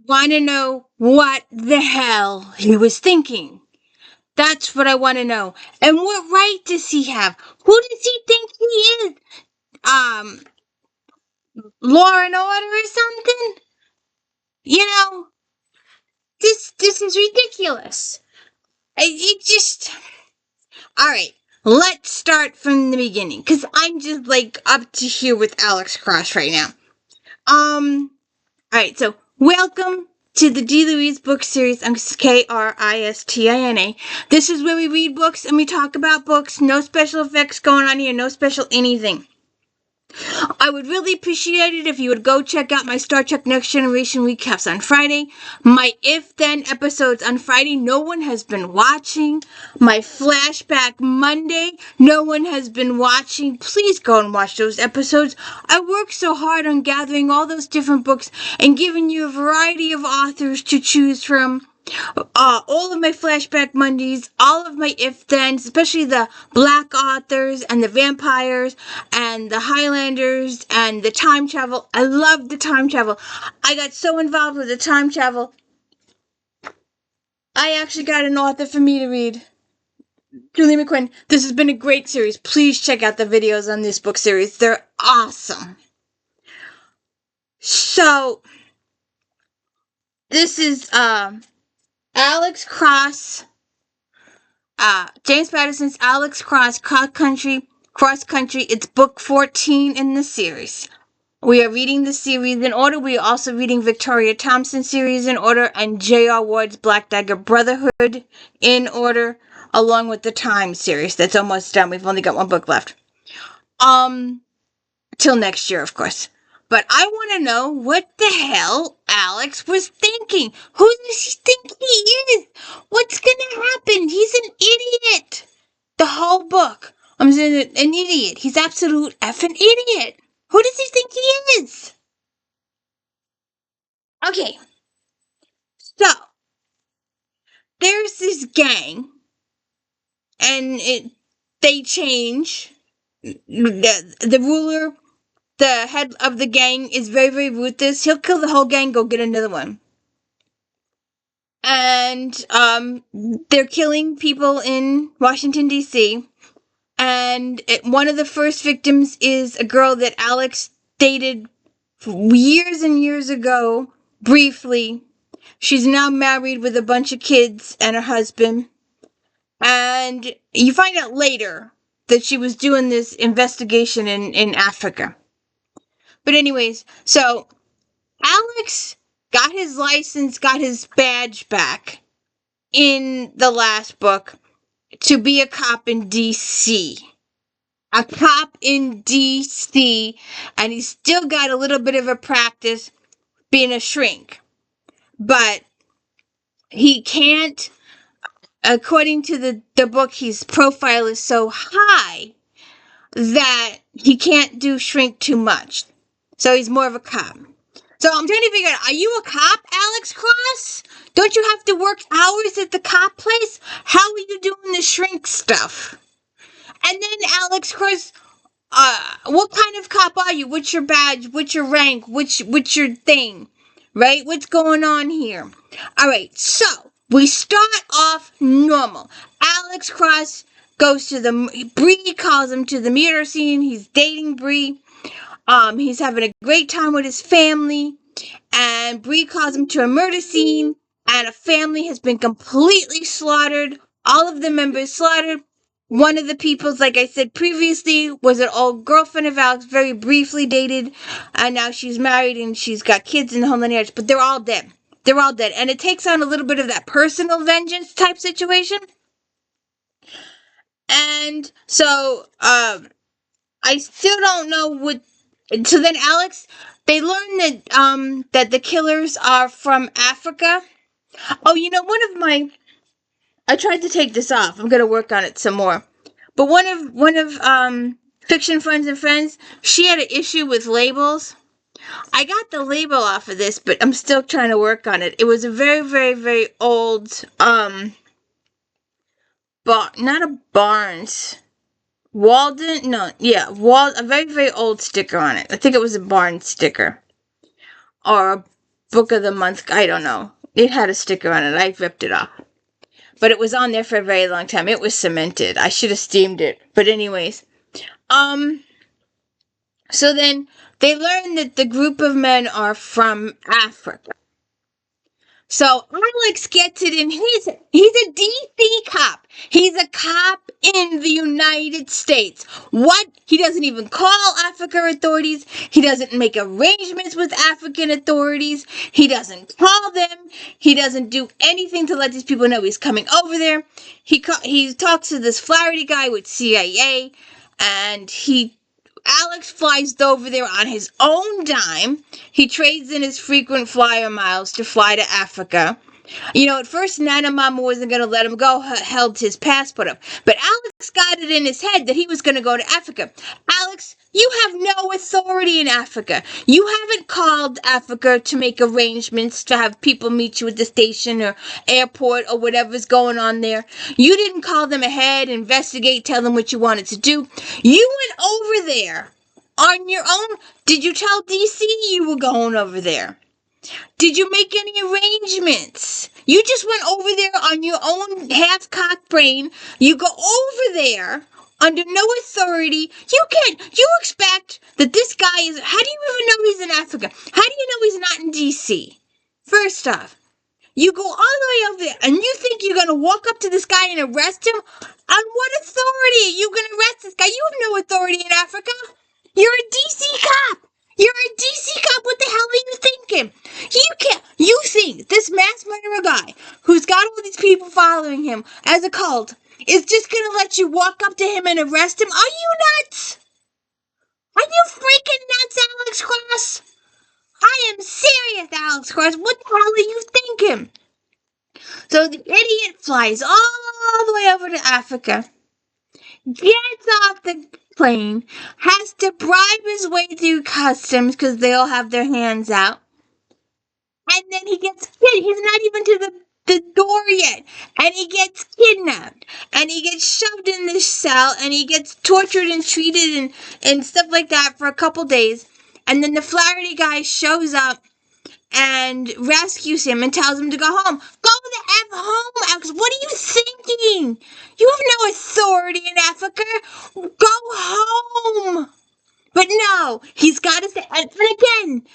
Want to know what the hell he was thinking. That's what I want to know. And what right does he have? Who does he think he is? Um, Law and Order or something? You know, this is ridiculous. It just. All right, let's start from the beginning, because I'm just like up to here with Alex Cross right now. All right, so welcome to the D. Louise book series. I'm Kristina. This is where we read books and we talk about books. No special effects going on here, no special anything. I would really appreciate it if you would go check out my Star Trek Next Generation recaps on Friday, my If Then episodes on Friday no one has been watching, my Flashback Monday no one has been watching. Please go and watch those episodes. I worked so hard on gathering all those different books and giving you a variety of authors to choose from. All of my Flashback Mondays, all of my if-thens, especially the black authors and the vampires and the Highlanders and the time travel. I love the time travel. I got so involved with the time travel, I actually got an author for me to read. Julie McQuinn, this has been a great series. Please check out the videos on this book series. They're awesome. So, this is, Alex Cross, James Patterson's Alex Cross Cross Country. It's book 14 in the series. We are reading the series in order. We are also reading Victoria Thompson's series in order and J.R. Ward's Black Dagger Brotherhood in order, along with the Time series. That's almost done. We've only got one book left. Till next year, of course. But I want to know what the hell Alex was thinking. Who does he think he is? What's going to happen? He's an idiot. The whole book. I'm saying an idiot. He's absolute effing idiot. Who does he think he is? Okay. So, there's this gang. And they change. The ruler, the head of the gang, is very, very ruthless. He'll kill the whole gang, go get another one. And they're killing people in Washington, D.C. And one of the first victims is a girl that Alex dated years and years ago, briefly. She's now married with a bunch of kids and her husband. And you find out later that she was doing this investigation in Africa. But anyways, so Alex got his license, got his badge back in the last book to be a cop in D.C. A cop in D.C. And he's still got a little bit of a practice being a shrink. But he can't, according to the book, his profile is so high that he can't do shrink too much. So he's more of a cop. So I'm trying to figure out, are you a cop, Alex Cross? Don't you have to work hours at the cop place? How are you doing the shrink stuff? And then Alex Cross, what kind of cop are you? What's your badge? What's your rank? What's your thing? Right? What's going on here? Alright, so we start off normal. Alex Cross goes to Bree calls him to the murder scene. He's dating Bree. He's having a great time with his family. And Bree calls him to a murder scene. And a family has been completely slaughtered. All of the members slaughtered. One of the people's, like I said previously, was an old girlfriend of Alex, very briefly dated. And now she's married and she's got kids in the home lineage. But they're all dead. They're all dead. And it takes on a little bit of that personal vengeance type situation. And so, I still don't know what. So then Alex, they learn that the killers are from Africa. Oh, I tried to take this off. I'm gonna work on it some more. But one of Fiction Friends and Friends, she had an issue with labels. I got the label off of this, but I'm still trying to work on it. It was a very, very, very old not a Barnes. Walden? No, yeah, a very, very old sticker on it. I think it was a Barnes sticker. Or book of the month. I don't know. It had a sticker on it. I ripped it off. But it was on there for a very long time. It was cemented. I should have steamed it. But anyways. So then they learn that the group of men are from Africa. So Alex gets it in he's a DC cop. He's a cop in the United States. What? He doesn't even call Africa authorities. He doesn't make arrangements with African authorities. He doesn't call them. He doesn't do anything to let these people know he's coming over there. He talks to this Flaherty guy with CIA, and Alex flies over there on his own dime. He trades in his frequent flyer miles to fly to Africa. At first, Nana Mama wasn't going to let him go, held his passport up. But Alex got it in his head that he was going to go to Africa. Alex, you have no authority in Africa. You haven't called Africa to make arrangements to have people meet you at the station or airport or whatever's going on there. You didn't call them ahead, investigate, tell them what you wanted to do. You went over there on your own. Did you tell DC you were going over there? Did you make any arrangements? You just went over there on your own half-cocked brain. You go over there under no authority. You expect that this guy is, how do you even know he's in Africa? How do you know he's not in DC? First off, you go all the way over there and you think you're going to walk up to this guy and arrest him? On what authority are you going to arrest this guy? You have no authority in Africa. You're a DC cop. You're a DC cop. What the hell are you thinking? You think this mass murderer guy who's got all these people following him as a cult is just going to let you walk up to him and arrest him? Are you nuts? Are you freaking nuts, Alex Cross? I am serious, Alex Cross. What the hell are you thinking? So the idiot flies all the way over to Africa, gets off the plane, has to bribe his way through customs because they all have their hands out, and then he gets hit. He's not even to the door yet, and he gets kidnapped, and he gets shoved in this cell, and he gets tortured and treated and stuff like that for a couple days, and then the Flaherty guy shows up and rescues him and tells him to go home. Go the F home, Alex. What are you thinking? You have no authority in Africa. Go home. But no, he's got to say, and again,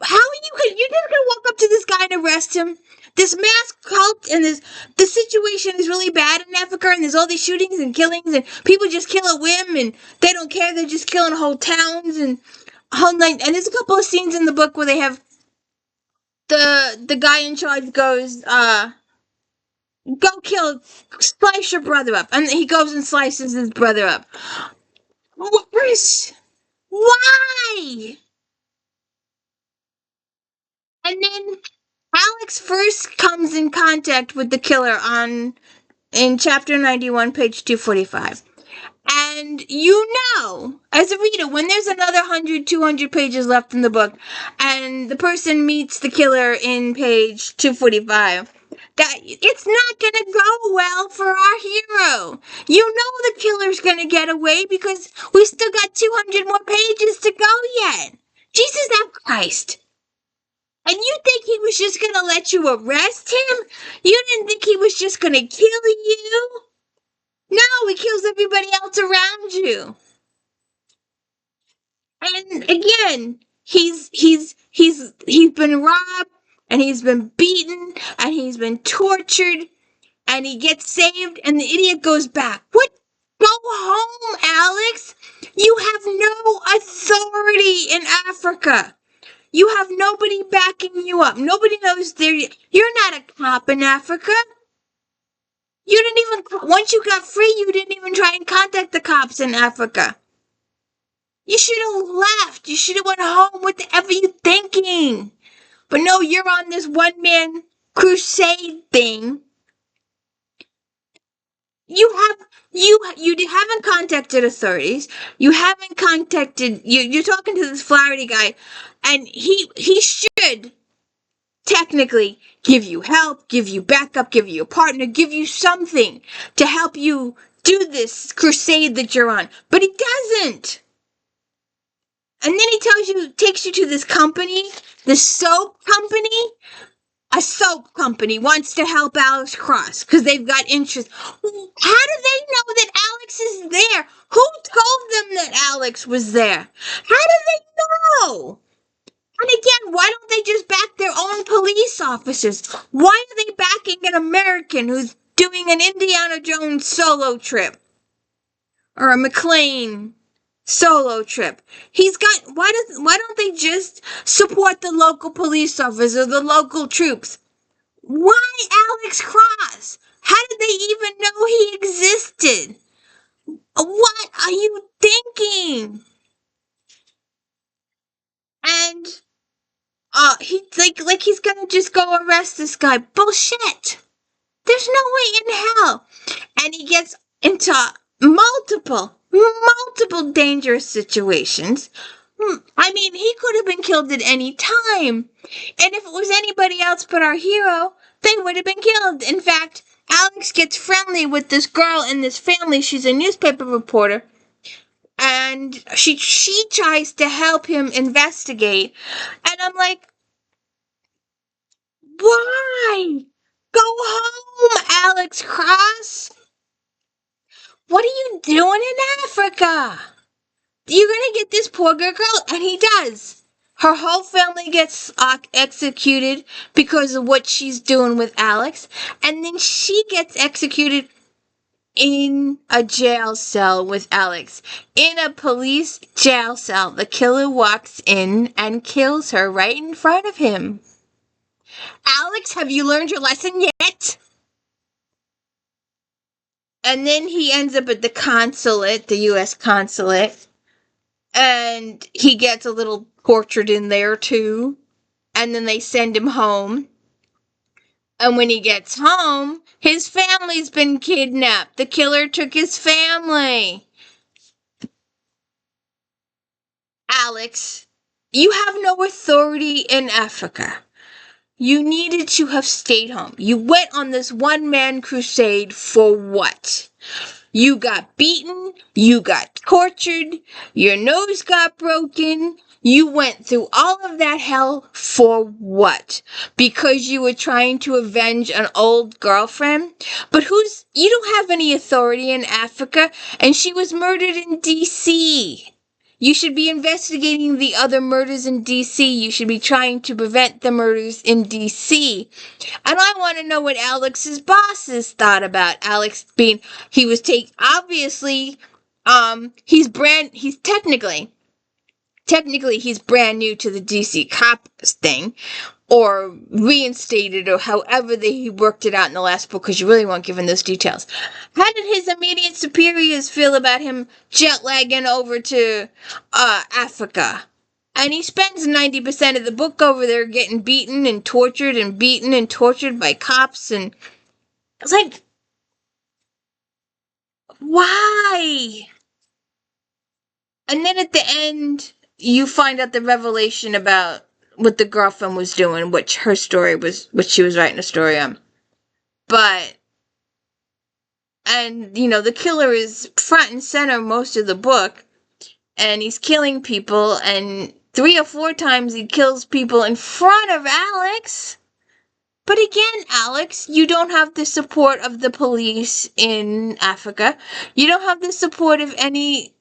how are you just gonna walk up to this guy and arrest him? This mass cult and the situation is really bad in Africa, and there's all these shootings and killings, and people just kill a whim, and they don't care. They're just killing whole towns and whole night. And there's a couple of scenes in the book where they have the guy in charge goes, slice your brother up. And he goes and slices his brother up. Why? And then Alex first comes in contact with the killer in chapter 91, page 245. And as a reader, when there's another 100, 200 pages left in the book, and the person meets the killer in page 245, that it's not going to go well for our hero. You know the killer's going to get away because we still got 200 more pages to go yet. Jesus Christ. And you think he was just going to let you arrest him? You didn't think he was just going to kill you? No, he kills everybody else around you. And again, he's been robbed, and he's been beaten, and he's been tortured, and he gets saved, and the idiot goes back. What? Go home, Alex. You have no authority in Africa. You have nobody backing you up. Nobody knows you're not a cop in Africa. You didn't even, once you got free, you didn't even try and contact the cops in Africa. You should have left. You should have went home. What the F are you thinking? But no, you're on this one-man crusade thing. You haven't contacted authorities. You haven't contacted, you're talking to this Flaherty guy, and he should technically give you help, give you backup, give you a partner, give you something to help you do this crusade that you're on. But he doesn't. And then he takes you to this company, this soap company. A soap company wants to help Alex Cross because they've got interest. How do they know that Alex is there? Who told them that Alex was there? How do they know? And again, why don't they just back their own police officers? Why are they backing an American who's doing an Indiana Jones solo trip? Or a McClane solo trip? Why don't they just support the local police officers or the local troops? Why Alex Cross? How did they even know he existed? What are you thinking? And he he's gonna just go arrest this guy. Bullshit. There's no way in hell. And he gets into multiple dangerous situations. I mean, he could have been killed at any time. And if it was anybody else but our hero, they would have been killed. In fact, Alex gets friendly with this girl in this family. She's a newspaper reporter. And she tries to help him investigate. And I'm like, why? Go home, Alex Cross. What are you doing in Africa? You're gonna get this poor girl, and he does. Her whole family gets executed because of what she's doing with Alex, and then she gets executed in a jail cell with Alex. In a police jail cell, the killer walks in and kills her right in front of him. Alex, have you learned your lesson yet? And then he ends up at the consulate, the U.S. consulate, and he gets a little tortured in there too. And then they send him home. And when he gets home, his family's been kidnapped. The killer took his family. Alex, you have no authority in Africa. You needed to have stayed home. You went on this one-man crusade for what? You got beaten, you got tortured, your nose got broken. You went through all of that hell for what? Because you were trying to avenge an old girlfriend? But you don't have any authority in Africa, and she was murdered in D.C. You should be investigating the other murders in D.C. You should be trying to prevent the murders in D.C. And I want to know what Alex's bosses thought about Alex being, obviously, he's technically he's brand new to the DC cops thing, or reinstated, or however he worked it out in the last book, because you really weren't given those details. How did his immediate superiors feel about him jet lagging over to Africa? And he spends 90% of the book over there getting beaten and tortured by cops, and it's like, why? And then at the end, you find out the revelation about what the girlfriend was doing, which her story was, what she was writing a story on. And the killer is front and center most of the book, and he's killing people, and 3 or 4 times he kills people in front of Alex. But again, Alex, you don't have the support of the police in Africa. You don't have the support of any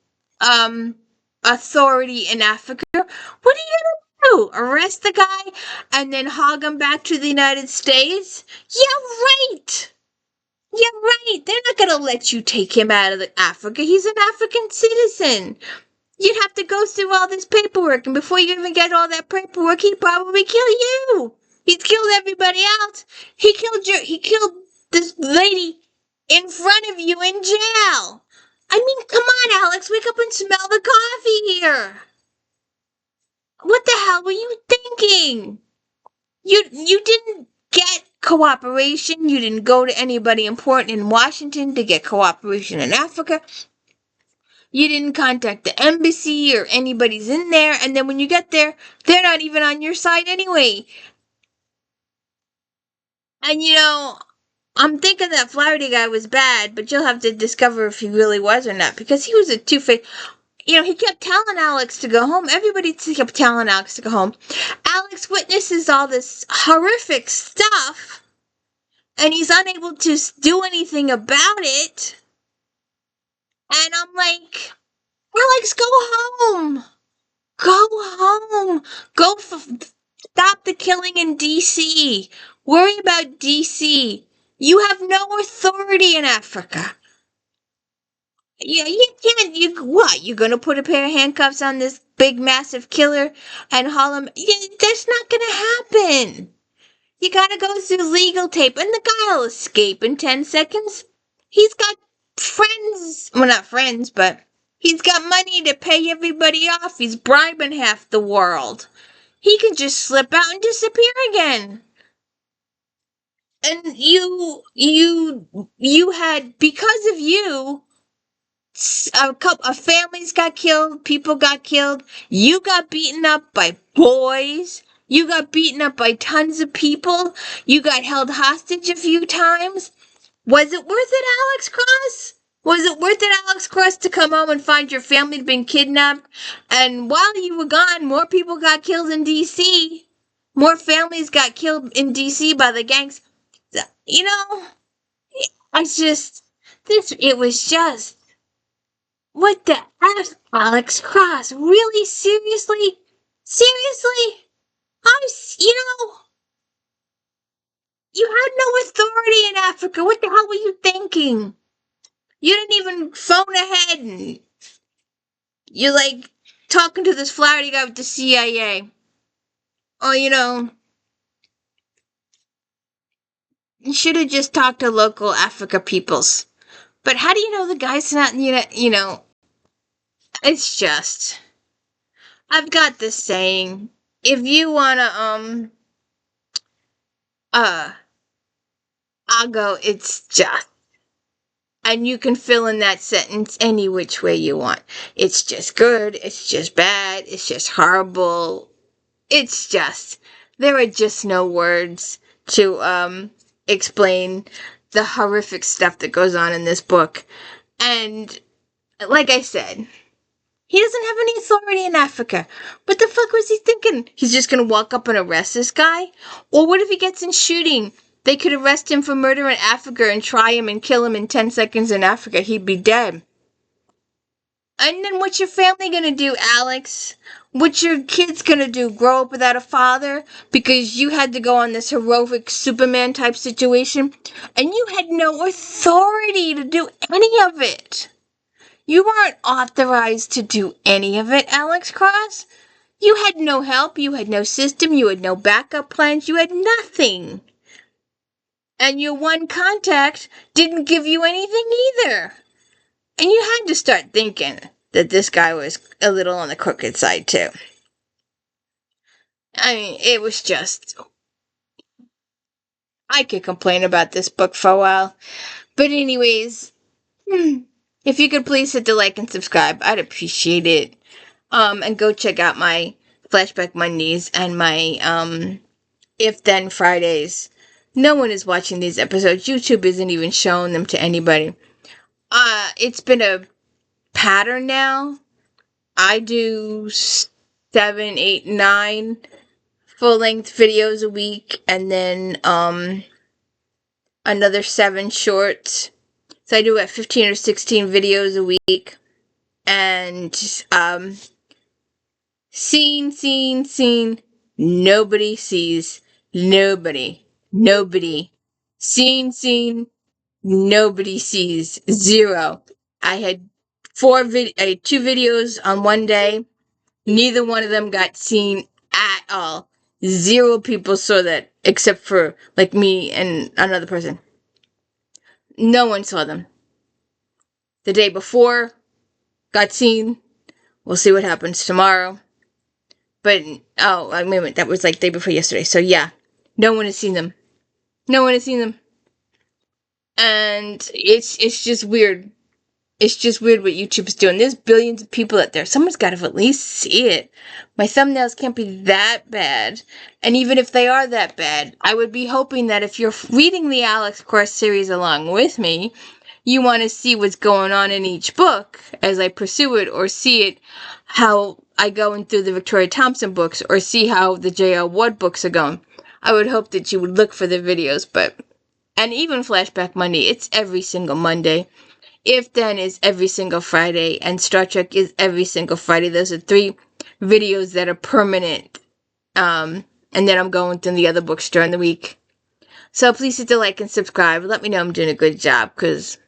authority in Africa. What are you gonna do? Arrest the guy and then hog him back to the United States? Yeah, right. Yeah, right. They're not gonna let you take him out of Africa. He's an African citizen. You'd have to go through all this paperwork, and before you even get all that paperwork, he'd probably kill you. He's killed everybody else. He killed this lady in front of you in jail. I mean, come on, Alex, wake up and smell the coffee here. What the hell were you thinking? You didn't get cooperation. You didn't go to anybody important in Washington to get cooperation in Africa. You didn't contact the embassy or anybody's in there. And then when you get there, they're not even on your side anyway. And I'm thinking that Flaherty guy was bad, but you'll have to discover if he really was or not, because he was a two-faced. he kept telling Alex to go home. Everybody kept telling Alex to go home. Alex witnesses all this horrific stuff, and he's unable to do anything about it. And I'm like, Alex, go home. Go home. Go stop the killing in D.C. Worry about D.C. You have no authority in Africa. You can't, you're gonna put a pair of handcuffs on this big, massive killer and haul him? That's not gonna happen. You gotta go through legal tape, and the guy'll escape in 10 seconds. He's got friends, well, not friends, but he's got money to pay everybody off. He's bribing half the world. He can just slip out and disappear again. And you had, because of you, families got killed, people got killed, you got beaten up by boys, you got beaten up by tons of people, you got held hostage a few times. Was it worth it, Alex Cross? Was it worth it, Alex Cross, to come home and find your family had been kidnapped? And while you were gone, more people got killed in D.C. More families got killed in D.C. by the gangs. It was just, what the F, Alex Cross? Really? Seriously? Seriously? You had no authority in Africa. What the hell were you thinking? You didn't even phone ahead and you're like talking to this Flaherty guy with the CIA. Oh, you should have just talked to local Africa peoples. But how do you know the guy's not, it's just, I've got this saying, if you wanna, I'll go, it's just. And you can fill in that sentence any which way you want. It's just good, it's just bad, it's just horrible. It's just, there are just no words to, explain the horrific stuff that goes on in this book. And, like I said, he doesn't have any authority in Africa. What the fuck was he thinking? He's just gonna walk up and arrest this guy? Or what if he gets in shooting? They could arrest him for murder in Africa and try him and kill him in 10 seconds in Africa. He'd be dead. And then what's your family gonna do, Alex? What's your kids gonna do? Grow up without a father? Because you had to go on this heroic Superman type situation? And you had no authority to do any of it. You weren't authorized to do any of it, Alex Cross. You had no help, you had no system, you had no backup plans, you had nothing. And your one contact didn't give you anything either. And you had to start thinking that this guy was a little on the crooked side too. I mean, it was just, I could complain about this book for a while. But anyways, if you could please hit the like and subscribe, I'd appreciate it. And go check out my Flashback Mondays and my If Then Fridays. No one is watching these episodes. YouTube isn't even showing them to anybody. It's been a pattern now. I do 7, 8, 9 full-length videos a week, and then another 7 shorts. So I do 15 or 16 videos a week. And scene. Nobody sees. Nobody. Scene. Nobody sees. 0. I had 2 videos on one day. Neither one of them got seen at all. 0 people saw that, except for, like, me and another person. No one saw them. The day before, got seen. We'll see what happens tomorrow. But, that was, like, day before yesterday. So, yeah, no one has seen them. And it's just weird. It's just weird what YouTube's doing. There's billions of people out there. Someone's got to at least see it. My thumbnails can't be that bad. And even if they are that bad, I would be hoping that if you're reading the Alex Cross series along with me, you want to see what's going on in each book as I pursue it, or see it how I go in through the Victoria Thompson books, or see how the J.L. Wood books are going, I would hope that you would look for the videos. And even Flashback Monday, it's every single Monday. If Then is every single Friday, and Star Trek is every single Friday. Those are 3 videos that are permanent. And then I'm going through the other books during the week. So please hit the like and subscribe. Let me know I'm doing a good job, because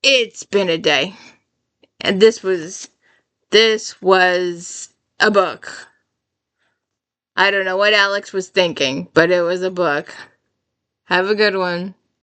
it's been a day. And this was a book. I don't know what Alex was thinking, but it was a book. Have a good one.